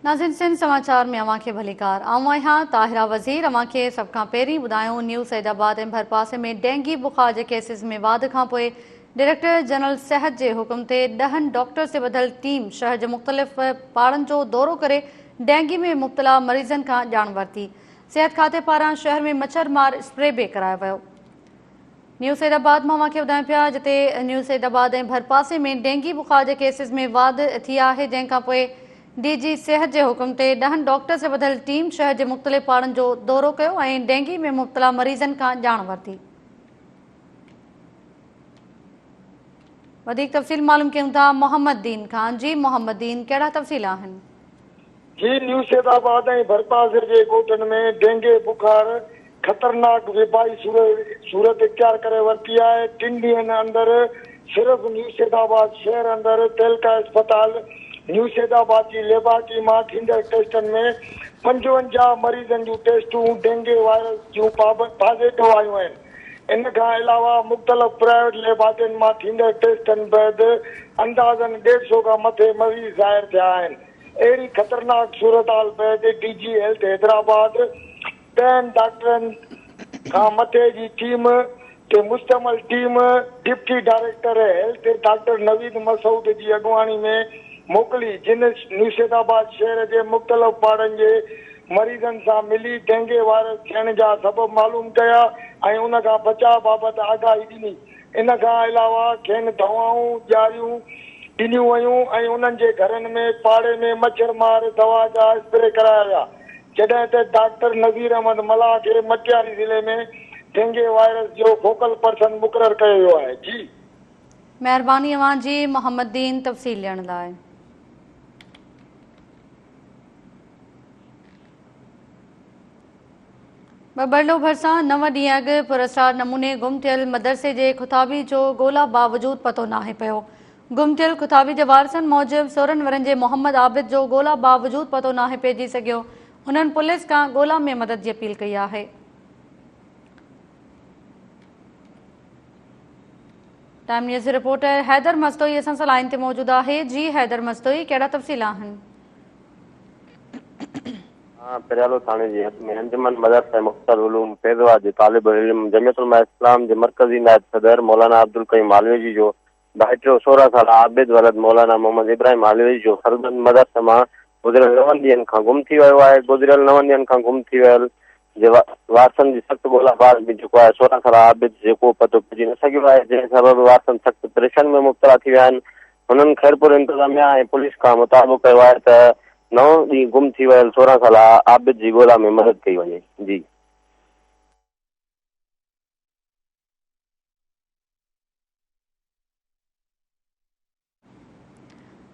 नाज़रीन सिंध समाचार में अवां खे भलीकार आऊं ताहिरा वज़ीर। अवां खे सभ खां पहिरीं ॿुधायूं न्यू सैदाबाद ऐं भरपासे में डेंगी बुखार जे केसिस में वाध खां पोइ डायरेक्टर जनरल सिहत जे हुकुम ते 10 डॉक्टर से ॿधल टीम शहर जे मुख़्तलिफ़ पाड़नि जो दौरो करे डेंगी में मुब्तला मरीज़नि खां ॼाण वरिती। सिहत खाते पारां शहर में मच्छरमार स्प्रे बि करायो वियो। न्यू सैदाबाद में अवां खे ॿुधायूं पिया जिते न्यू सैदाबाद ऐं भरपासे में डेंगी बुखार जे केसिस में वाध थी आहे, जंहिंखां पोइ डीजी सिहत जे हुकुम ते 10 डॉक्टर से ॿधल टीम शहर जे मुख़्तलिफ़ पाड़नि जो दौरो कयो ऐं डेंगी में मुब्तला मरीज़नि खां ॼाण वरिती। वधीक तफ़सील मालूम कयूं था मोहम्मद दीन खान। जी मोहम्मद दीन, कहिड़ा तफ़सील आहिनि? जी न्यू सैदाबाद ऐं भरपासे जे ॻोठनि में डेंगे बुखार ख़तरनाक विबाई सूरत इख्तियार करे वरिती आहे। 3 ॾींहंनि अंदरि सिर्फ़ न्यू सैदाबाद शहर अंदरि तेलका अस्पताल न्यू सैदाबाद जी लेबोरेटरी मां थींदड़ टेस्टनि में 55 मरीज़नि जूं टेस्टूं डेंगे वायरस जूं पॉज़िटिव आयूं आहिनि। इन खां अलावा मुख़्तलिफ़ प्राइवेट लेबोरेटरियुनि मां थींदड़ टेस्टनि बैदि अंदाज़नि 150 खां मथे मरीज़ ज़ाहिर थिया आहिनि। अहिड़ी ख़तरनाक सूरतहाल बैदि डीजी हेल्थ हैदराबाद 10 डॉक्टरनि खां मथे जी टीम ते मुश्तमिल team deputy director health doctor Naveed Masood जी अॻुवाणी में मोकिली, जिन न्यू सैदाबाद शहर जे मुख़्तलिफ़ पाड़नि जे मरीज़नि सां मिली डेंगे वायरस थियण जा सबब मालूम कया ऐं उन खां बचाव बाबति आगाही ॾिनी। इन खां अलावा खेनि दवाऊं ॾियारियूं ॾिनियूं वयूं ऐं उन्हनि जे घरनि में पाड़े में मच्छरमार दवा जा स्प्रे कराया विया, जॾहिं त डॉक्टर नज़ीर अहमद मल्लाह खे मटियारी ज़िले में डेंगे वायरस जो फोकल पर्सन मुक़ररु कयो वियो आहे। जी महिरबानी अवां जी मोहम्मद दीन तफ़सील ॾियण लाइ। बबरलो भरिसां 9 ॾींहं अॻु पुरस्कार नमूने गुम थियल मदरसे जे खुताबी जो ॻोल्हा बावजूद पतो नाहे पियो। गुम थियल खुताबी जे वारसनि मूजिबि 16 वरनि जे मोहम्मद आबिद जो ॻोल्हा बावजूद पतो नाहे पइजी सघियो। हुननि पुलिस खां ॻोल्हा में मदद जी अपील कई आहे। Time news reporter Haider Mastoi असां सां लाइन ते मौजूद आहे। जी हैदर मस्तोई, कहिड़ा तफ़सील आहिनि? पेरियालो थाने जी हद में अंजुमन मदरसा मुख्तर उलूम फैज़ाबाद जे तालिब इल्म जमियतुल उलमा इस्लाम जे मरकज़ी नायब सदर मौलाना अब्दुल कईम मालवी जो भाइटियो 16 साल आबिद वलद मौलाना मोहम्मद इब्राहिम मालवी जो फर्ज़ंद मदरसे मां गुज़िरियल 9 ॾींहनि खां गुम थी वियो आहे। गुज़िरियल 9 ॾींहनि खां गुम थी वियल जे वारसनि जी सख़्त ॻोल्हा बाज़ में जेको आहे 16 साल आबिद जेको पतो पइजी न सघियो आहे, जंहिं सबबि वारसनि सख़्त परेशानी में मुब्तला थी विया आहिनि। हुननि ख़ैरपुर इंतिज़ामिया ऐं पुलिस खां मुतालबो कयो आहे त 9 ॾींहं गुम थी वियल 16 साल आबिद जी ॻोल्हा में मदद कई वञे। जी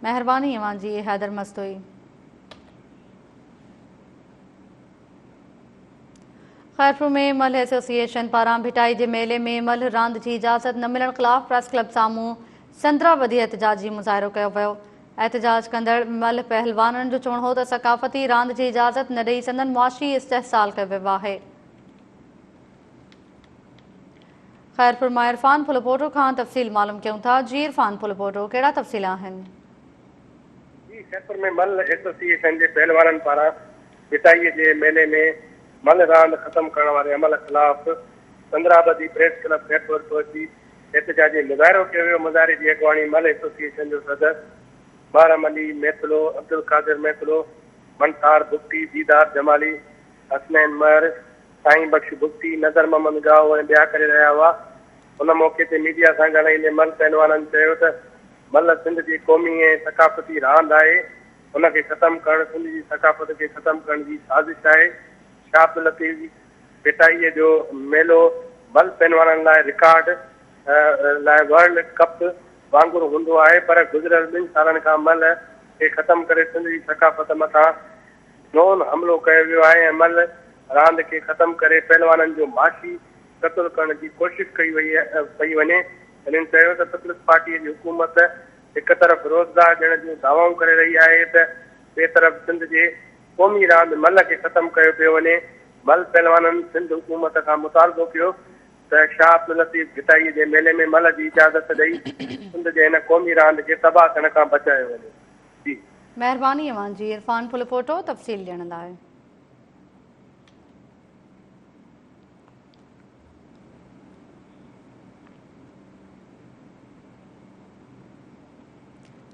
महिरबानी अवां जी हैदर मस्तोई। खैरपुर में मल एसोसिएशन पारां भिटाई जे मेले में मल रांदि जी इजाज़त न मिलण ख़िलाफ़ प्रेस क्लब साम्हूं संदरावदी एहतजाजी मुज़ाहिरो कयो वियो। एहतजाज कंदड़ मल पहलवाननि जो चवणु हो त सक़ाफ़ती रांदि जी इजाज़त न ॾेई संदन मुआशी इस्तेहसाल कयो वियो आहे। खैरपुर मां इरफान फुलपोटो खां तफ़सील मालूम कयूं था। जी इरफान फुलपोटो, कहिड़ा तफ़सील आहिनि? जी खैरपुर में मल एसोसिएशन जे पहलवाननि पारां भिटाई जे मेले में मल रांदि ख़त्म करण वारे अमल ख़िलाफ़ संदराबादी प्रेस क्लब खैरपुर पहुची एहतजाजी मुज़ाहिरो कयो वियो। मुज़ाहिरे जी अॻुवाणी मल एसोसिएशन जो सदर बारम अली मैथलो, अब्दुल कादिर मैथलो, मनसार बुक्ती, दीदार जमाली, हसनैन मर, साईं बख्श बुक्ती, नज़र मोहम्मद गाओ ऐं ॿिया करे रहिया हुआ। उन मौक़े ते मीडिया सां ॻाल्हाईंदे मल पहलवाननि चयो त मल सिंध जी क़ौमी ऐं सक़ाफ़ती रांदि आहे, उनखे ख़तमु करणु सिंध जी सक़ाफ़त खे ख़तमु करण जी साज़िश आहे। शाह अब्दुल लतीफ़ भिटाईअ जो मेलो मल पहलवाननि लाइ रिकॉर्ड लाइ वर्ल्ड कप वांगुरु हूंदो आहे, पर गुज़िरियल 2 सालनि खां मल खे ख़तमु करे सिंध जी सक़ाफ़त मथां ड्रोन हमिलो कयो वियो आहे ऐं मल रांदि खे ख़तमु करे पहलवाननि जो माशी क़तल करण जी कोशिशि पई वञे। हिननि चयो त पीपल्स पार्टीअ जी हुकूमत हिकु तरफ़ रोज़गार ॾियण जूं दावाऊं करे रही आहे त ॿिए तरफ़ सिंध जे क़ौमी रांदि मल खे ख़तमु कयो पियो वञे। मल पहलवाननि सिंध हुकूमत खां मुतालबो कयो त शाह अब्दुल लतीफ़ भिटाई जे मेले में मल जी इजाज़त ॾेई सिंध जे हिन क़ौमी रांदि खे तबाह थियण खां बचायो वञे। जी महिरबानी अवां जी। इरफान फुल फोटो तफ़सील ॾियण लाइ।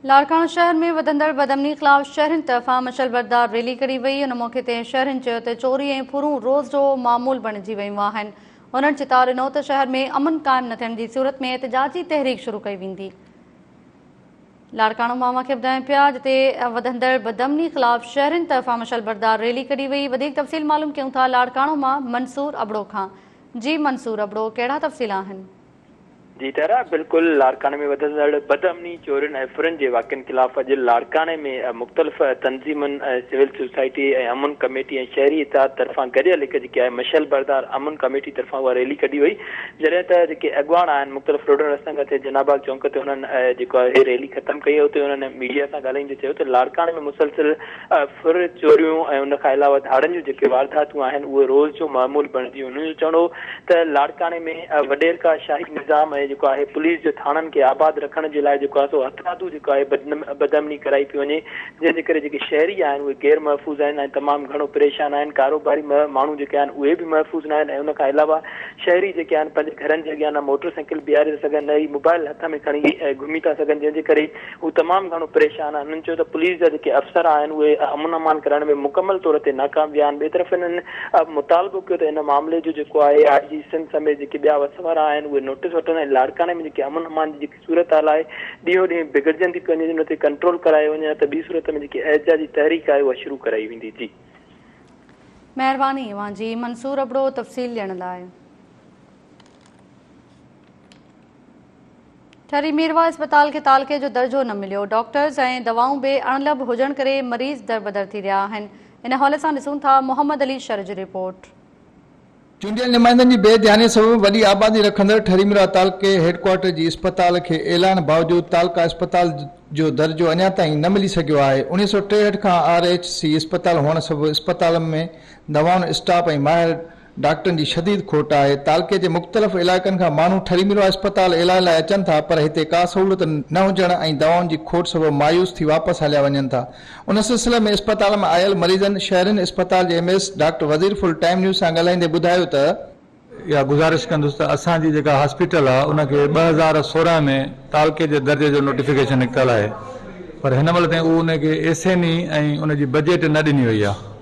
लाड़काणा शहर में वधंदड़ बदअमनी ख़िलाफ़ शहरनि तरफ़ां मशल बरदार रैली कढी वई। उन मौक़े ते शहरनि चयो त चोरी ऐं फुरूं रोज़ जो मामूल बणिजी वियूं आहिनि। उन्हनि चितार ॾिनो त शहर में अमन क़ाइमु न थियण जी सूरत में एहतिजाजी तहरीक शुरू कई वेंदी। लाड़काणो मां खे ॿुधाइनि पिया जिते वधंदड़ बदअमनी ख़िलाफ़ शहरनि तरफ़ां मशल बरदार रैली कढी वई। वधीक तफ़सील मालूम कयूं था लाड़काणो मां मंसूर अबड़ो खां। जी मंसूर अबड़ो, कहिड़ा तफ़सील आहिनि? जी तारा, बिल्कुल लाड़काने में वधंदड़ बदअमनी चोरियुनि ऐं फुरनि जे वाक़िअनि ख़िलाफ़ अॼु लाड़काने में मुख़्तलिफ़ तंज़ीमुनि, सिविल सोसाइटी ऐं अमन कमेटी ऐं शहरी इतिहाद तरफ़ां गॾियल हिकु जेकी आहे मशल बरदार अमन कमेटी तरफ़ां उहा रैली कढी वई। जॾहिं त जेके अॻुवान आहिनि मुख़्तलिफ़ रोड रस्तनि ते जनाबाग चौंक ते हुननि जेको आहे रैली ख़तमु कई। उते हुननि मीडिया सां ॻाल्हाईंदे चयो त लाड़काने में मुसलसिल फुर चोरियूं ऐं उन खां अलावा धाड़नि जूं जेके वारदातूं आहिनि उहे रोज़ जो मामूल बणिजी। हुननि जो चवणो त लाड़काने में वॾेर का शाही निज़ाम जेको आहे पुलिस जे थाननि खे आबाद रखण जे लाइ जेको आहे सो हथरादू जेको आहे बदअमनी कराई पई वञे, जंहिंजे करे जेके शहरी आहिनि उहे गैर महफ़ूज़ आहिनि ऐं तमामु घणो परेशान आहिनि। कारोबारी माण्हू जेके आहिनि उहे बि महफ़ूज़ न आहिनि ऐं उन खां अलावा शहरी जेके आहिनि पंहिंजे घरनि जे अॻियां न मोटरसाइकिल बीहारे था सघनि, न ई मोबाइल हथ में खणी घुमी था सघनि, जंहिंजे करे हू तमामु घणो परेशान आहिनि। उन्हनि चयो त पुलिस जा जेके अफ़सर आहिनि उहे अमन अमान करण में मुकमल तौर ते नाकाम विया आहिनि। ॿिए तरफ़ हिननि मुतालबो कयो त इन मामले जो जेको आहे आईजी सिंध समेत जेके ॿिया वसवारा आहिनि उहे नोटिस वठनि ऐं लाड़काने में जेके अमन अमान जी जेकी सूरत हाल आहे ॾींहों ॾींहुं बिगड़जंदी थी वञे, हुन ते कंट्रोल करायो वञे त ॿी सूरत में जेकी एहतिजाजी तहरीक आहे उहा शुरू कराई वेंदी। जी महिरबानी अवां जी मंसूर अबड़ो तफ़सील ॾियण लाइ। ठरी मीरवा अस्पताल खे तालके जो दर्जो न मिलियो। डॉक्टर्स ऐं दवाऊं बि अणलभ हुजण करे मरीज़ दरबदर थी रहिया आहिनि। इन हवाले सां ॾिसूं था मोहम्मद अली शर जी रिपोर्ट। चूंडियल नुमाइंदनि जी बेध्यानी सबबि वॾी आबादी रखंदड़ ठरीमीरा तालके हेडक्वार्टर जी अस्पताल खे ऐलान बावजूदि तालका अस्पताल जो दर्जो अञा ताईं न मिली सघियो आहे। 1963 खां RHC अस्पताल हुअण सबबि अस्पताल में दवाउनि, स्टाफ ऐं माहिर डॉक्टरनि जी शदीद खोट आहे। तालके जे मुख़्तलिफ़ इलाइक़नि खां माण्हू ठरीमीरा अस्पताल इलाज लाइ अचनि था, पर हिते का सहूलियत न हुजण ऐं दवाउनि जी खोट सबबि मायूस थी वापसि हलिया वञनि था। उन सिलसिले में अस्पताल में आयल मरीज़नि शहरनि अस्पताल जे MS डॉक्टर वज़ीर फुल टाइम न्यूज़ सां ॻाल्हाईंदे ॿुधायो त या गुज़ारिश कंदुसि त असांजी जेका हॉस्पिटल आहे उनखे 2016 में तालके जे दर्जे जो नोटिफिकेशन निकितल आहे, पर हिन महिल ताईं उहो उनखे एसएनई ऐं उनजी बजट न ॾिनी वई आहे।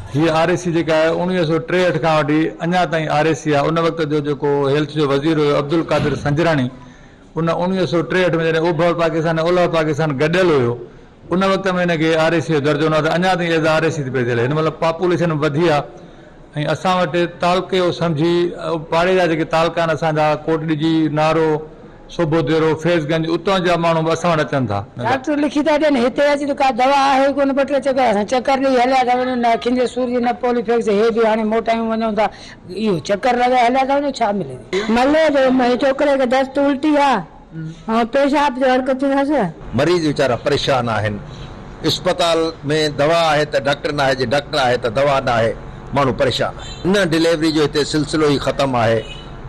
हीअ RAC जेका आहे 1963 खां वठी अञा ताईं RAC आहे। उन वक़्त जो जेको हेल्थ जो वज़ीर हुयो अब्दुल कादिर संजराणी, उन 1963 में जॾहिं ओभर पाकिस्तान ऐं ओलह पाकिस्तान गॾियल हुयो उन वक़्त में हिनखे RAC जो दर्जो न, अञा ताईं एज़ RAC थी पई थिए। हिन महिल पॉपुलेशन वधी आहे ऐं असां वटि तालके जो सम्झी पाड़े जा जेके तालका आहिनि असांजा कोटड़ी, नारो, सोबोदेरो, फैज़गंज, उतां जा माण्हू असां वटि अचनि था। डॉक्टर लिखी था ॾियनि हिते अची त का दवा आहे कोन, ॿ टे चकर असां चकर ॾेई हलिया था वञूं, न अखियुनि जे सूर जी न पॉलीफेक्स, हे बि हाणे मोटायूं वञूं था, इहो चकर लॻाए हलिया था वञूं, छा मिले? मले छोकिरे खे दस्त उल्टी आहे ऐं पेशाब जो हरकतूं अथसि। मरीज़ वीचारा परेशान आहिनि। अस्पताल में दवा आहे त डॉक्टर न आहे, जे डॉक्टर आहे त दवा न आहे, माण्हू परेशान आहे। न डिलीवरी जो हिते सिलसिलो ई ख़तमु आहे।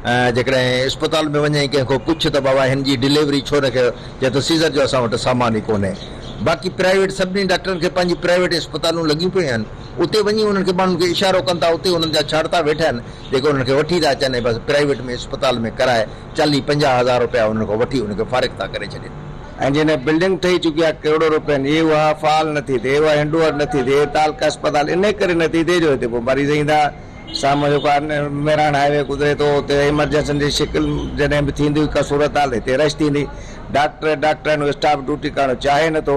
जेकॾहिं अस्पताल में वञे कंहिं खां पुछ त बाबा हिन जी डिलीवरी छो न कयो, जे त सीज़र जो असां वटि सामान ई कोन्हे। बाक़ी प्राइवेट सभिनी डॉक्टरनि खे पंहिंजी प्राइवेट अस्पतालूं लॻियूं पियूं आहिनि, उते वञी उन्हनि खे माण्हुनि खे इशारो कनि था, उते उन्हनि जा छाड़ता वेठा आहिनि जेके उन्हनि खे वठी था अचनि, बसि प्राइवेट में अस्पताल में कराए 40-50 हज़ार रुपया उन्हनि खां वठी उनखे फारिग था करे छॾनि। ऐं जॾहिं बिल्डिंग ठही चुकी आहे करोड़ो रुपयनि, ये उहा फाल नथी थिए, उहा हैंडओवर नथी थिए, तालका अस्पताल इन करे नथी थिए जो हिते पोइ मरीज़ ईंदा, शाम जो मेरान हाईवे गुज़रे थो, उते इमरजेंसी जी शिकिल जॾहिं बि थींदी का सूरत हाल हिते रश थींदी, डॉक्टर स्टाफ ड्यूटी करणु चाहे नथो,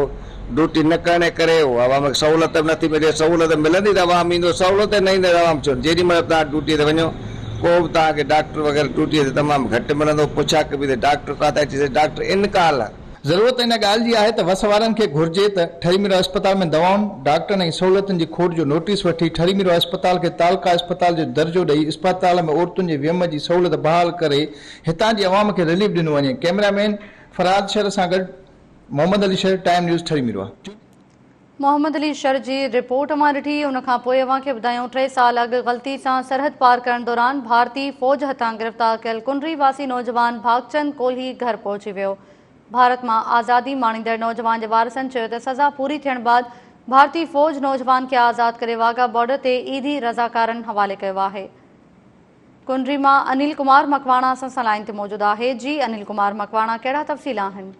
ड्यूटी न करण जे करे आवाम खे सहूलियत बि नथी मिले। सहूलियत मिलंदी त आवाम ईंदो, सहूलियत न ईंदो आवाम छो। जेॾी महिल तव्हां ड्यूटीअ ते वञो को बि तव्हांखे डॉक्टर वग़ैरह ड्यूटीअ ते तमामु घटि मिलंदो, पुछा कबी त डॉक्टर काथे अची डॉक्टर इनकाल आहे। ज़रूरत इन ॻाल्हि जी आहे त वसवारनि खे घुर्जे त ठरीमीरा अस्पताल में दवाउनि, डॉक्टरनि ऐं सहूलियतुनि जी खोट जो नोटिस वठी ठरीमीरा अस्पताल खे तालका अस्पताल जो दर्जो ॾेई अस्पताल में औरतुनि जे वियम जी सहूलियत बहाल करे हितां जी अवाम खे रिलीफ ॾिनो वञे। कैमरामैन फराद शर सां गॾु मोहम्मद अली शर, टाइम न्यूज़ ठरीमीरा। मोहम्मद अली शर जी रिपोर्ट मां ॾिठी। उन खां पोइ अवां खे ॿुधायूं 3 साल अॻु ग़लती सां सरहद पार करण दौरान भारतीय फ़ौज हथां गिरफ़्तार कयल कुंडरी वासी नौजवान भागचंद कोल्ही घर पहुची वियो। भारत में आज़ादी माणींदड़ नौजवान के वारसनि चयो त सज़ा पूरी थियण बाद भारतीय फौज नौजवान के आज़ाद करे वाघा बॉर्डर ते ईदी रज़ाकारनि हवाले कयो आहे। कुंडरी में अनिल कुमार मकवाणा असां लाइन ते मौजूद है। जी अनिल कुमार मकवाणा, कहिड़ा तफ़सील आहिनि?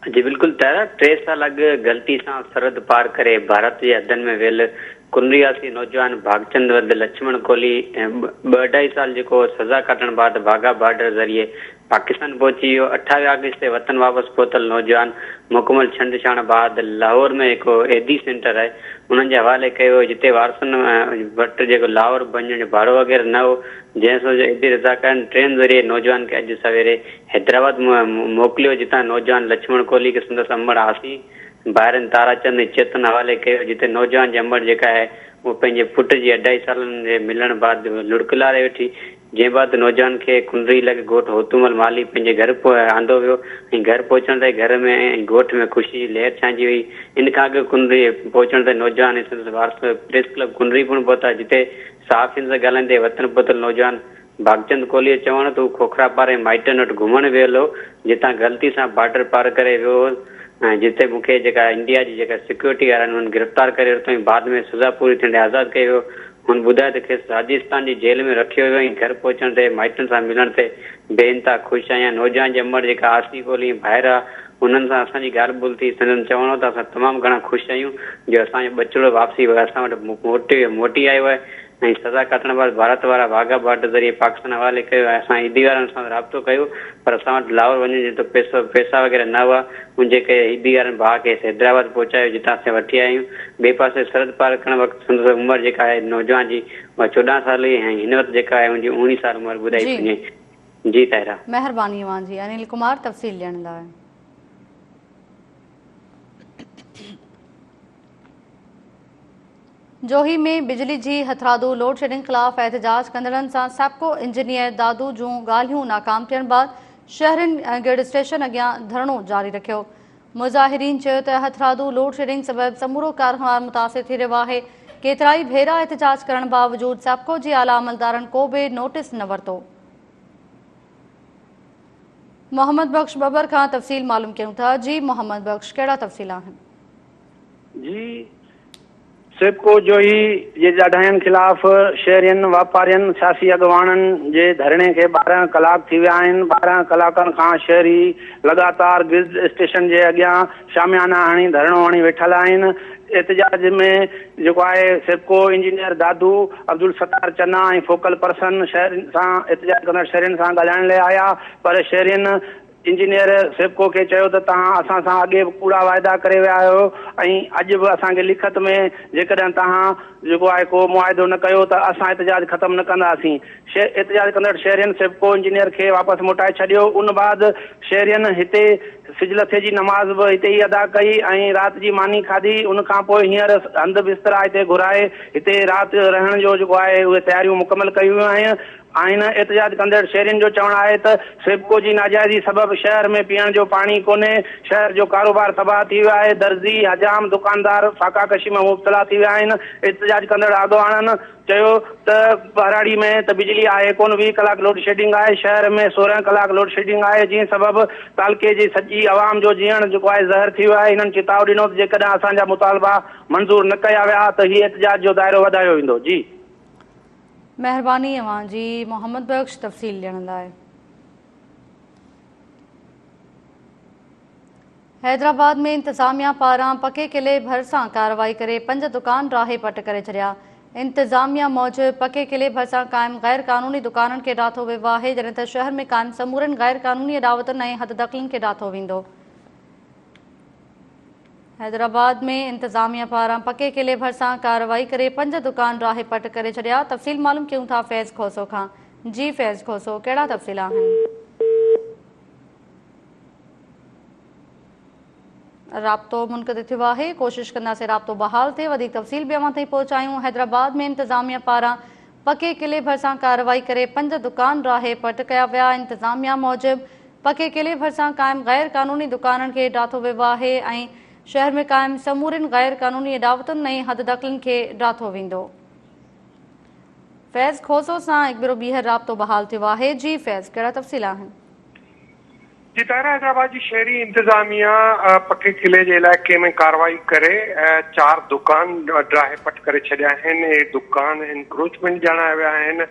जी बिल्कुल तारा, 3 साल अॻु ग़लती सां सरहद पार करे भारत जे हदनि में वियल कुनरियासी नौजवान भागचंद वद लक्ष्मण कोहली 2.5 साल जेको सज़ा कटण बाद वाघा बॉर्डर ज़रिए पाकिस्तान पहुची वियो। 28 अगस्त ते वतन वापस पहुतल नौजवान मुकमल छंड बाद लाहौर में एक एडी सेंटर है उन्हनि जे हवाले कयो, जिते वारसनि वटि जेको लाहौर वञण जो भाड़ो वग़ैरह न हो, जंहिं एडी रज़ाकारनि ट्रेन ज़रिए नौजवान खे अॼु सवेरे हैदराबाद मोकिलियो, जितां नौजवान लक्ष्मण कोहली खे संदसि अमड़ आसी ॿाहिरनि ताराचंद चेतन हवाले कयो, जिते नौजवान जी अमड़ जेका है वो पंहिंजे पुट जी 2.5 सालनि जे मिलण बाद लुड़कलारे वेठी, जंहिं बाद नौजवान खे कुंडरी लॻ ॻोठ होतूमल माली पंहिंजे घर आंदो वियो ऐं घर पहुचण ते घर में ॻोठ में ख़ुशी लहर छांइजी वई। इन खां अॻु कुंडरी पहुचण ते नौजवान ऐं संदसि वारस प्रेस क्लब कुंडरी पिणु पहुता, जिते सहाफ़ियुनि सां ॻाल्हाईंदे वतन पहुतल नौजवान भागचंद कोहली चवण त हू खोखरा पारे माइटनि वटि घुमण वियल हो, जितां ग़लती सां बॉर्डर पार करे वियो हो, जिते मूंखे जेका इंडिया जी जेका सिक्योरिटी वारनि हुन गिरफ़्तार करे वरितो ऐं बाद में सज़ा पूरी थियण आज़ादु कयो वियो। हुन ॿुधायो त खेसि राजस्थान जी जेल में रखियो वियो ऐं घर पहुचण ते माइटनि सां मिलण ते बेइंतहा ख़ुशि आहियां। नौजवान जी अमड़ जेका आसी कोहली ॿाहिरि आहे, हुननि सां असांजी ॻाल्हि ॿोल थी, संदनि चवणो त असां तमामु घणा ख़ुशि आहियूं जो असांजो बचिड़ो वापसी असां वटि मोटी आयो आहे ऐं सज़ा कटण बाद भारत वारा वाघा बॉर्डर ज़रिए पाकिस्तान हवाले कयो आहे। असां ईदी वारनि सां राब्तो कयो, पर असां वटि लाहौर वञण जो पैसा वग़ैरह न हुआ, मुंहिंजे करे ईदी वारनि भाउ खे हैदराबाद पहुचायो, जितां असां वठी आया आहियूं। ॿिए पासे सरहद पार करण वक़्तु संदसि उमिरि जेका आहे नौजवान जी 14 साल हुई ऐं हिन वक़्तु जेका आहे मुंहिंजी 19 साल उमिरि ॿुधाई वञे। जी ताहिरा, महिरबानी जी अनिल कुमार तफ़सील ॾियण लाइ। जोही में बिजली जी हथरादू लोड शेडिंग खिलाफ एहतजाज कंदड़नि सां सेप्को इंजीनियर दादू जूं ॻाल्हियूं नाकाम थियण बाद शहरनि गिड स्टेशन अॻियां धरणो जारी रखियो। मुज़ाहिरीन चयो त हथरादू लोड शेडिंग सबबि समूरो कारखानो मुतासिर थी रहियो आहे। केतिराई भेरा एहतजाज करण बावजूद सेप्को जे आला अमलदारनि को बि नोटिस न वरितो। मोहम्मद बख्श बबर खां तफ़सील मालूम कयूं था। जी मोहम्मद बख्श, कहिड़ा तफ़सील आहिनि? जी सेप्को जो ही जे ॾाढाइनि खिलाफ़ शहरियुनि वापारियुनि सियासी अॻवाननि जे धरणे खे 12 कलाक थी विया आहिनि। 12 कलाकनि खां शहरी लगातार गिद स्टेशन जे अॻियां शामियाना हणी धरणो हणी वेठल आहिनि। एहतजाज में जेको आहे सेप्को इंजीनियर दादू अब्दुल सत्तार चन्ना ऐं फोकल पर्सन शहर सां एहतजाज कंदड़ शहरियुनि सां ॻाल्हाइण लाइ आया, पर शहरियुनि इंजीनियर सेप्को खे चयो त तव्हां असां सां अॻे बि कूड़ा वाइदा करे विया आहियो ऐं अॼु बि असांखे लिखत में जेकॾहिं तव्हां जेको आहे को मुआइदो न कयो त असां एहतजाज ख़तमु न कंदासीं। एहतजाज कंदड़ शहरियुनि सेप्को इंजीनियर खे वापसि मोटाए छॾियो। उन बाद शहरियुनि हिते सिजलथे जी नमाज़ बि हिते ई अदा कई ऐं राति जी मानी खाधी। उन खां पोइ हींअर हंध बिस्तरा हिते घुराए हिते राति रहण जो जेको आहे उहे तयारियूं मुकमल कयूं आहिनि। एहतजाज कंदड़ शहरियुनि जो चवणु आहे त सेप्को जी नाजाइज़ी सबबि शहर में पीअण जो पाणी कोन्हे, शहर जो कारोबार तबाह थी वियो आहे, दर्जी हजाम दुकानदार फाका कशी में मुब्तला थी विया आहिनि। एहतजाज कंदड़ अॻवाननि चयो त बहराड़ी में त बिजली आहे कोन, 20 कलाक लोड शेडिंग आहे, शहर में 16 कलाक लोड शेडिंग आहे, जंहिं सबबि तालके जी सॼी आवाम जो जीअण जेको आहे ज़हर थी वियो आहे। हिननि चिताव ॾिनो त जेकॾहिं असांजा मुतालबा मंज़ूर न कया विया त हीअ एहतजाज जो दाइरो वधायो वेंदो। जी महिरबानी जी मोहम्मद बख्श तफ़सील ॾियण लाइ। हैदराबाद में इंतज़ामिया पारां पके किले भरिसां कार्रवाई करे 5 दुकान राहे पट करे छॾिया। इंतज़ामिया मूजिबि पके किले भरिसां क़ाइम गैर क़ानूनी दुकाननि खे ॾाथो वियो आहे, जॾहिं त शहर में क़ाइम समूरनि गैर क़ानूनी अदावतनि ऐं हद दख़लनि खे ॾाथो वेंदो। हैदराबाद में इंतज़ामिया पारां पके किले भरिसां कार्रवाई करे 5 दुकान राहे पट करे छॾिया। तफ़सील मालूम कयूं था फैज़ खोसो खां। जी फैज़ खोसो, कहिड़ा तफ़सील आहिनि? राब्तो मुनक़िद थियो आहे, कोशिश कंदासीं राब्तो बहाल थिए, वधीक तफ़सील बि अवां ताईं पहुचायूं। हैदराबाद में इंतज़ामिया पारां पके किले भरिसां कार्रवाई करे 5 दुकान राहे पट कया विया। इंतज़ामिया मूजिबि पके किले भरिसां क़ाइम गैर क़ानूनी दुकाननि खे ॾाथो वियो आहे ऐं शहर में क़ाइम समूरनि गैर क़ानूनी अदावतुनि ऐं हद दख़लनि खे ॾाथो वेंदो। फैज़ खोसो सां हिकु भेरो ॿीहर राब्तो बहाल थियो आहे। जी फैज़, कहिड़ा तफ़सील आहिनि? जी ताहिरा, हैदराबाद जी शहरी इंतजामिया पके किले जे इलाइक़े में कार्रवाई करे 4 दुकान ड्राहे पट करे छॾिया आहिनि। ये दुकान इंक्रोचमेंट ॼाणाया विया आहिनि।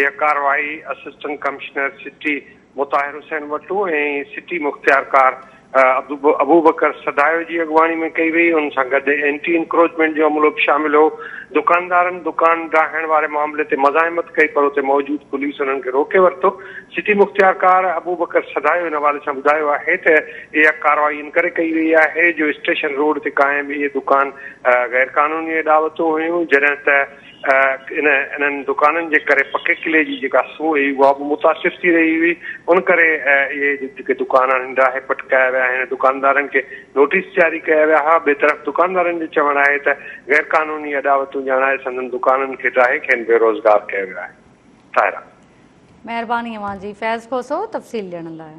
इहा कार्रवाई असिस्टेंट कमिश्नर सिटी मुताहिर हुसैन वटू ऐं सिटी मुख़्तियारकार अबूबकर सदायो जी अॻुवाणी में कई वई। उन सां गॾु एंटी इंक्रोचमेंट जो अमलो बि शामिल हो। दुकानदारनि दुकान ॾाहण वारे मामले ते मज़ाहिमत कई, पर उते मौजूद पुलिस उन्हनि खे रोके वरितो। सिटी मुख़्तियारकार अबूबकर सदायो इन हवाले सां ॿुधायो आहे त इहा कार्रवाई इन करे कई वई आहे जो स्टेशन रोड ते क़ाइम इहे दुकान गैर क़ानूनी दावतूं हुयूं, जॾहिं त इन्हनि दुकाननि जे करे पके किले जी जेका सूह हुई उहा बि मुतासिर थी रही हुई। उन करे इहे जेके दुकान आहिनि ॾाहे पट कया विया आहिनि। दुकानदारनि खे नोटिस जारी कया विया हुआ। ॿिए तरफ़ दुकानदारनि जो चवणु आहे त गैर क़ानूनी अदावतूं ॼाणाए संदनि दुकाननि खे ॾाहे खेनि बेरोज़गार कयो वियो आहे। ताहिरा, महिरबानी अवां जी। फैज़ खोसो तफ़सील ॾियण लाइ।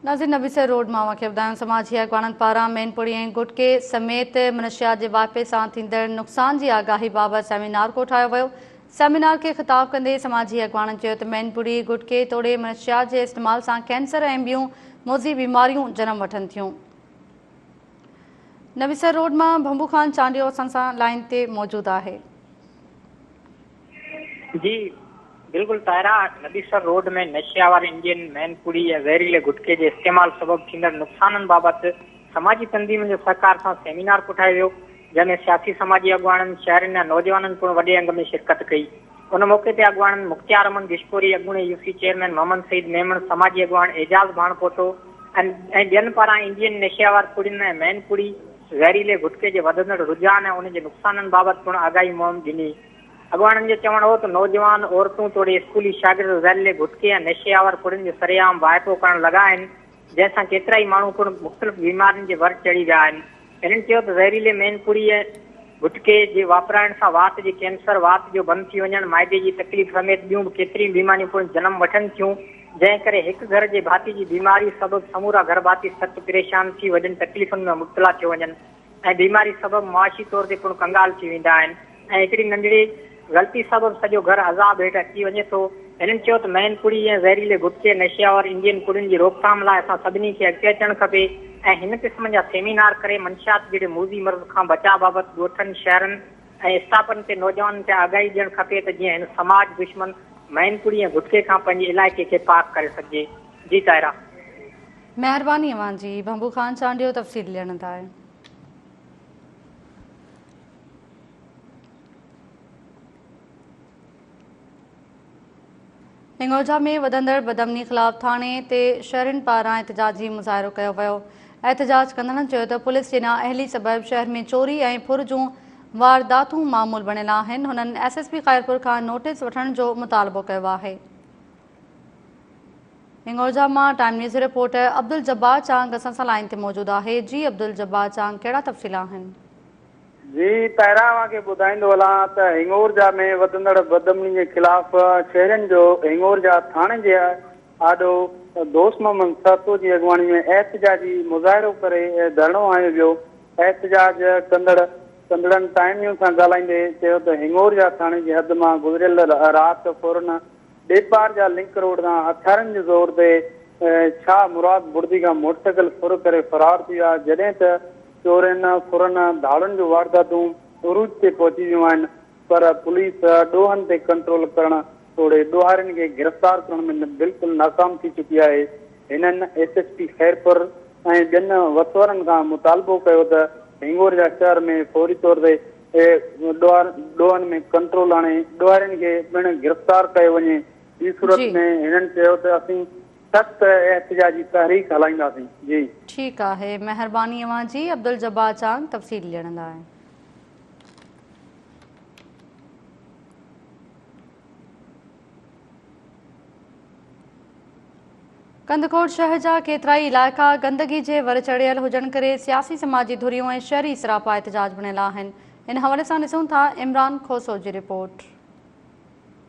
नाज़रीन, नबीसर रोड मां खे ॿुधायूं समाजी अॻवाननि पारां मैनपुरी ऐं गुटके समेत मनशियात जे वाइपे सां थींदड़ नुक़सान जी आगाही बाबति सेमिनार कोठायो वियो। सेमिनार खे ख़िताब कंदे समाजी अॻवाननि चयो त मैनपुरी गुटके तोड़े मनशियात जे इस्तेमाल सां कैंसर ऐं ॿियूं मोज़ी बीमारियूं जनम वठनि थियूं। नबीसर रोड मां भंबू ख़ान चांडियो असां सां लाइन ते मौजूदु आहे। जी बिल्कुल ताहिरा, नबीसर रोड में नशा वारे इंजन मैनपुरी या ज़हरीले गुटके जे इस्तेमाल सबब थींदड़ नुक़साननि बाबति समाजी तंज़ीमुनि जे सहकार सां सेमिनार कोठायो वियो, जंहिंमें सियासी समाजी अॻवाननि, शहरनि या नौजवाननि पिणु वॾे अंग में शिरकत कई। उन मौक़े ते अॻवाननि मुख़्तियार अमन गिशकोरी, अॻूणे यूसी चेयरमैन मोहम्मद सईद मेमण, समाजी अॻवान एजाज़ भाणपोटो ऐं ॿियनि पारां इंडियन नशेवार पुड़ियुनि ऐं मैनपुरी ज़हरीले गुटके जे वधंदड़ रुझान ऐं उन जे नुक़साननि बाबति पिणु आगाही मुहिम ॾिनी। अॻवाननि जो चवणु हो त नौजवान औरतूं तोड़े स्कूली शागिर्द ज़हरीले गुटके ऐं नशेआवर पुड़ियुनि जो सरेआम वाइपो करणु लॻा आहिनि, जंहिंसां केतिरा ई माण्हू पिणु मुख़्तलिफ़ बीमारियुनि जे वर चढ़ी विया आहिनि। इन्हनि चयो त ज़हरीले मैनपुरी ऐं गुटके जे वापराइण सां वात जी कैंसर, वात जो बंदि थी वञणु, माइदे जी तकलीफ़ समेत ॿियूं बि केतिरियूं बीमारियूं पिणु जनम वठनि थियूं, जंहिं करे हिकु घर जे भाती जी बीमारी सबबु समूरा घर भाती सख़्तु परेशान थी वॾनि तकलीफ़ुनि में मुब्तला थी वञनि ऐं बीमारी सबबु मुआशी तौर ते पिणु कंगाल थी वेंदा आहिनि ऐं हिकिड़ी नंढड़ी ग़लती सबबु सॼो घर अज़ाब हेठि अची वञे थो। इन्हनि चयो त मैनपुरी ऐं ज़हरीले गुटके नशेआवर इंडियन पुड़ियुनि जी रोकथाम लाइ असां सभिनी खे अॻिते अचणु खपे ऐं हिन क़िस्म जा सेमिनार करे मंशियात जहिड़े मोज़ी मर्ज़ खां बचाव बाबति ॻोठनि, शहरनि ऐं स्टाफनि ते नौजवाननि ते आगाही ॾियणु खपे त जीअं हिन समाज दुश्मन मैनपुरी ऐं गुटके खां पंहिंजे इलाइक़े खे पाक करे सघिजे। जी ताहिरा, महिरबानी अवां जी। भंबू ख़ान चांडियो तफ़सील ॾियण लाइ। हिंगोजा में वधंदड़ बदमनी ख़िलाफ़ थाणे ते शहरनि पारां एहतजाजी मुज़ाहिरो कयो वियो। एहतजाज कंदड़नि चयो त पुलिस जे नाअहली सबबि शहर में चोरी ऐं फुर जूं वारदातूं मामूल बणियल आहिनि। हुननि SSP ख़ैरपुर खां नोटिस वठण जो मुतालबो कयो आहे। हिंगोजा मां time news reporter Abdul Jabbar Chang असां सां लाइन ते मौजूदु आहे। जी अब्दुल जब्बार चांग, कहिड़ा तफ़सील आहिनि? जी ताहिरा, खे ॿुधाईंदो हलां त हिंगोरजा में वधंदड़ बदमनी जे ख़िलाफ़ शहरनि जो हिंगोरजा थाणे जे आॾो दोस्त मोहम्मद सातो जी अॻुवाणी में एहतजाजी मुज़ाहिरो करे धरणो हयो वियो। एहतजाज कंदड़नि टाइम न्यूज़ सां ॻाल्हाईंदे चयो त हिंगोरजा थाणे जी हद मां गुज़िरियल राति फौरन ॾेपार जा लिंक रोड तां हथियारनि जे ज़ोर ते छा मुराद बुर्दी खां मोटरसाइकिल फुर करे फरार थी विया, जॾहिं त चोरनि फुरनि धाड़ुनि जूं वारदातूं उरूज ते पहुची वियूं आहिनि, पर पुलिस ॾोहनि ते कंट्रोल करणु तोड़े ॾोहारियुनि खे गिरफ़्तार करण में बिल्कुलु नाकाम थी चुकी आहे। हिननि SSP ख़ैरपुर ऐं ॿियनि वसवरनि खां मुतालबो कयो त हिंगोरजा शहर में फौरी तौर ते ॾोहनि में कंट्रोल आणे ॾोहारियुनि खे पिणु गिरफ़्तार कयो वञे। ॿी सूरत में हिननि चयो त असीं सख़्त एहतजाजी तहरीक हलाईंदासीं। जी ठीकु आहे, महिरबानी अवां जी। अब्दुल जब्बार चांग तफ़सील ॾियण लाइ। कंदकोट शहर जा केतिरा ई इलाइक़ा गंदगी जे वर चढ़ियल हुजण करे सियासी समाजी धुरियूं ऐं शहरी सरापा एहतजाज बणियल आहिनि। इन हवाले सां ॾिसूं था इमरान खोसो जी रिपोर्ट।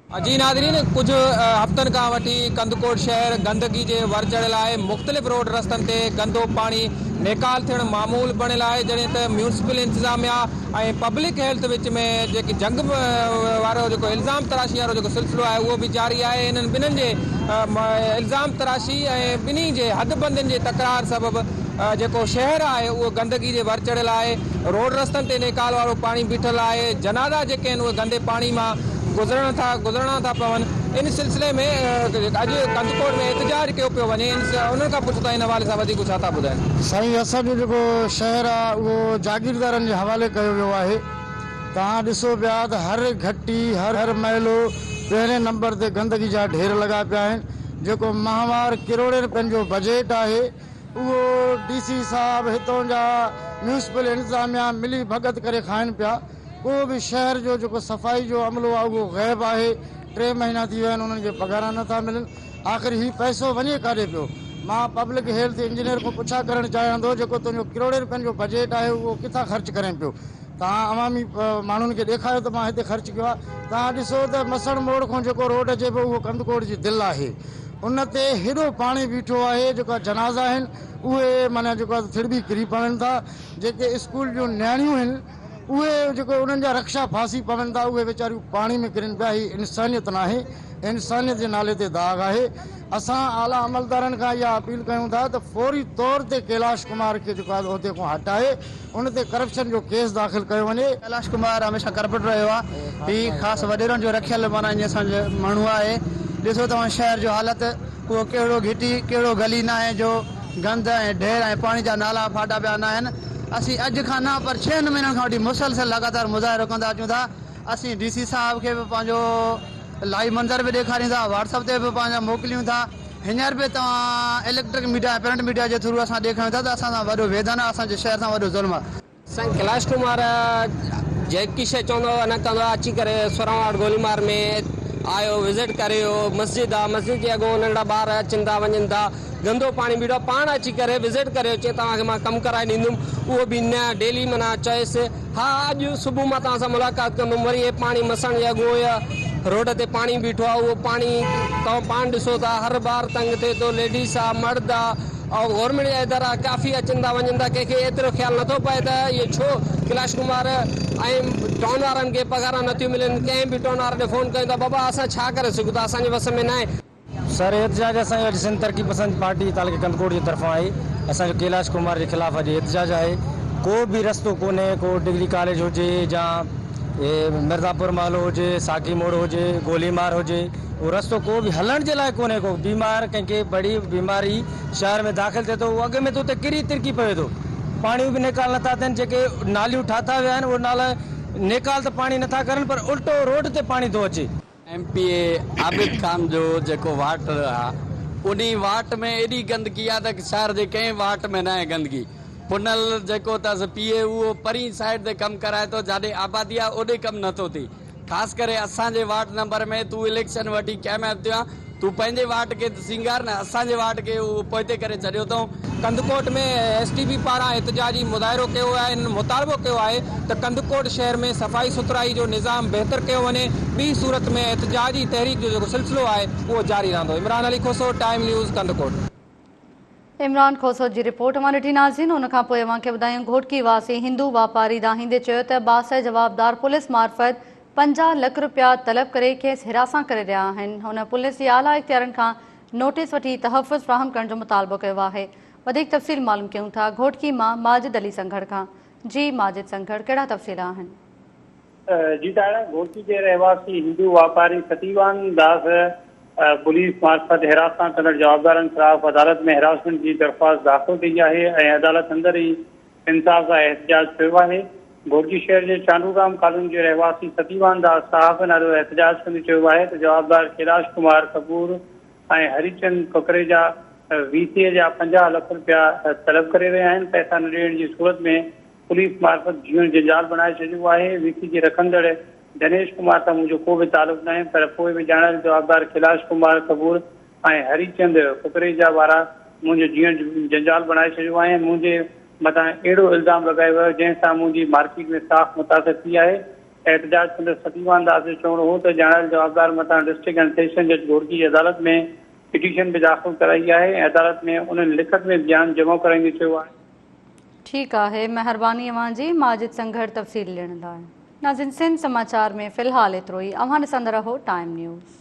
जी नाज़रीन, कुछ हफ़्तनि खां वठी कंदकोट शहर गंदगी जे वर चढ़ियल आहे। मुख़्तलिफ़ रोड रस्तनि ते गंदो पाणी नेकाल थियणु मामूल बणियल आहे, जॾहिं त म्यूनिसिपल इंतिज़ामिया ऐं पब्लिक हेल्थ विच में जेकी जंग वारो जेको इल्ज़ाम तराशी वारो जेको सिलसिलो आहे उहो बि जारी आहे। इन्हनि ॿिन्हिनि जे इल्ज़ाम तराशी ऐं ॿिन्ही जे हदबंदियुनि जे तकरार सबबु जेको शहर आहे उहो गंदगी जे वर चढ़ियल आहे। रोड रस्तनि ते नेकाल वारो पाणी बीठल आहे। जनाज़ा जेके आहिनि उहे गंदे पाणी मां गुज़रणा था पवनि। इन सिलसिले में अॼु कंदकोट में एहतजाज कयो पियो वञे। उन्हनि खां पुछो था इन हवाले सां वधीक छा था ॿुधाइनि। साईं, असांजो जेको शहर आहे उहो जागीरदारनि जे हवाले कयो वियो आहे। तव्हां ॾिसो पिया त हर घटी हर महलो पहिरें नंबर ते गंदगी जा ढेर लॻा पिया आहिनि। जेको माहवार किरोड़नि रुपयनि जो बजट आहे उहो DC साहब हितां जा म्यूनिसिपल इंतिज़ामिया मिली भगत करे खाइनि पिया। को बि शहर जो जेको सफ़ाई जो अमलो आहे उहो ग़ैब आहे। 3 महीना थी विया आहिनि, उन्हनि खे पघार नथा मिलनि। आख़िर ही पैसो वञे काॾे पियो? मां पब्लिक हेल्थ इंजीनियर खां पुछा करणु चाहियां थो, जेको तुंहिंजो किरोड़े रुपयनि जो बजट आहे उहो किथां ख़र्च करें पियो? तव्हां अवामी माण्हुनि खे ॾेखारियो त मां हिते ख़र्च कयो आहे। तव्हां ॾिसो त मसण मोड़ खां जेको रोड अचे पियो उहो कंदकोट जी दिलि आहे। उन ते हेॾो पाणी बीठो आहे। जेका जनाज़ा आहिनि उहे माना जेको आहे थिड़बी किरी पवनि था। जेके स्कूल जूं नियाणियूं आहिनि उहे जेको उन्हनि जा रक्षा फांसी पवनि था उहे वीचारियूं पाणी में किरनि पिया। ही इंसानियत नाहे, इंसानियत जे नाले ते दाग आहे। असां आला अमलदारनि खां इहा अपील कयूं था त फौरी तौर ते कैलाश कुमार खे जेको आहे उहिदे खां हटाए उन ते करप्शन जो केस दाख़िल कयो वञे। कैलाश कुमार हमेशह करप्ट रहियो आहे। ही ख़ासि वॾेरनि जो रखियल माना ईअं असांजो माण्हू आहे। ॾिसो तव्हां शहर जो हालत, उहो कहिड़ो घिटी कहिड़ो गली न आहे जो गंद ऐं ढेर ऐं पाणी जा नाला फाटा पिया न आहिनि। असीं अॼु खां न पर 6 महीननि खां वठी मुसलसल लगातार मुज़ाहिरो कंदा अचूं था। असीं DC साहब खे बि पंहिंजो लाइव मंज़र बि ॾेखारियूं था, WhatsApp ते बि पंहिंजा मोकिलियूं था। हींअर बि तव्हां इलेक्ट्रिक मीडिया प्रिंट मीडिया जे थ्रू असां ॾेखारियूं था त असां सां वॾो वेदन आहे, असांजे शहर सां वॾो ज़ुल्म आहे। साईं कैलाश कुमार जेकी शइ चवंदो न कंदो आहे। अची करे सोरावाड़ गोलीमार में आयो, विज़िट करियो। मस्जिद आहे, मस्जिद जे अॻो नंढा ॿार अचनि था वञनि था। गंदो पाणी बीठो पाण अची करे विज़िट करे चए तव्हांखे मां कमु कराए ॾींदुमि। उहो बि न डेली माना चएसि हा अॼु सुबुह मां तव्हां सां मुलाक़ात कंदुमि। वरी हे पाणी मसण जे अॻो या रोड ते पाणी बीठो आहे। उहो पाणी तव्हां पाण ॾिसो था, हर बार तंग थिए थो। लेडीस आहे, मर्द आहे ऐं गवर्नमेंट जा इदारा काफ़ी अचनि था वञनि था। कंहिंखे एतिरो ख़्यालु नथो पए त इहे छो कैलाश कुमार ऐं टाउन वारनि खे पघार नथियूं मिलनि। कंहिं बि टाउन वारे खे फ़ोन कयूं था बाबा असां छा करे सघूं था, असांजे वस में न आहे। सर एहतजाज असांजो अॼु सिंध तरक़ी पसंद पार्टी तालुके कंदकोट जी तरफ़ां आहे। असांजो कैलाश कुमार जे ख़िलाफ़ु अॼु एहतजाज आहे। को बि रस्तो कोन्हे, को डिग्री कॉलेज हुजे या मिर्ज़ापुर महलो हुजे, साकी मोड़ हुजे, गोलीमार हुजे, उहो रस्तो को बि हलण जे लाइ कोन्हे। को बीमार कंहिंखे बड़ी बीमारी शहर में दाख़िल थिए थो, उहो अॻ में त उते किरी तिरकी पवे थो। पाणी बि निकाल नथा थियनि। जेके नालियूं ठाता विया आहिनि उहे नाला निकाल त पाणी नथा करनि, पर उल्टो रोड ते पाणी थो अचे। MPA आबिद खान जो जेको वाट आहे उन वाट में एॾी गंदगी आहे त शहर जे कंहिं वाट में न आहे गंदगी। पुनल जेको अथसि PA उहो परी साइड ते कमु कराए थो, जाॾे आबादी आहे ओॾे कमु नथो थिए। ख़ासि करे असांजे वार्ड नंबर में तूं इलेक्शन वठी कामयाबु थियो आहे, तूं पंहिंजे वार्ड खे सिंगार न असांजे वार्ड खे उहो पोइते करे छॾियो अथऊं। कंदकोट में STB पारां एहतजाजी मुज़ाहिरो कयो आहे। मुतालबो कयो आहे त कंदकोट शहर में सफ़ाई सुथराई जो निज़ाम बहितर कयो वञे। ॿी सूरत में एहतजाजी तहरीक जो जेको सिलसिलो आहे उहो जारी रहंदो। Imran Ali Khoso, time news, Kandkot. इमरान खोसो जी रिपोर्ट मां ॾिठी नाज़रीन। उन खां पोइ अव्हांखे ॿुधायूं घोटकी वासी हिंदू वापारी दाहींदे चयो त बास जवाबदार पुलिस मार्फत 50 लख रुपया तलब करे खेसि हिरासां करे रहिया आहिनि। हुन पुलिस जे आला इख्तियारनि खां नोटिस वठी तहफ़ुज़ फ़राहम करण जो मुतालबो कयो आहे। वधीक तफ़सील मालूम कयूं था घोटकी मां माजिद अली संघड़ खां। जी माजिद संघड़, कहिड़ा तफ़सील आहिनि? जी तारा, घोटकी के रहवासी हिंदू व्यापारी सतीवान दास पुलिस मार्फत हिरासत कंदड़ जवाबदारनि खिलाफ़ अदालत में हिरासमेंट की दरख़्वास्त दाख़िल कई है। अदालत अंदर ही इंसाफ का एहतजाज कयो है। घोटकी शहर के चांदूराम कॉलोनी के रहवासी सतीवान दास साहब नालो एहतजाज कंदे चयो है तो जवाबदार कैलाश कुमार कपूर ऐं हरिचंद कुकरेजा VCA जा 50 लख रुपया तलब करे रहिया आहिनि। पैसा न ॾियण जी सूरत में पुलिस मार्फत जीवन जंजाल बनाए छॾियो आहे। VC जे रखंदड़ दिनेश कुमार सां मुंहिंजो को बि तालुक न आहे, पर पोइ बि ॼाणल जवाबदार कैलाश कुमार कपूर ऐं हरिचंद कुकरेजा वारा मुंहिंजो जीवन जंजाल बनाए छॾियो आहे। मुंहिंजे मथां अहिड़ो इल्ज़ाम लॻायो वियो जंहिंसां मुंहिंजी मार्केट में साफ़ मुतासिर थी आहे। एहतजाज कंदे सतीवान दास जो चवणो हो त ॼाणायल जवाबदार मथां डिस्ट्रिक्ट एंड सेशन जज घोड़की जी अदालत में पिटीशन भी दाख़िल कराई आहे ऐं अदालत में उन्हनि लिखत में बयान जमा कराईंदे चयो आहे। ठीक है, मेहरबानी अवां जी माजिद संघर तफ़सील ॾियण लाइ। नाज़रीन, सिंध समाचार में फ़िलहाल एतिरो ई। अवां ॾिसंदा रहो टाइम न्यूज़।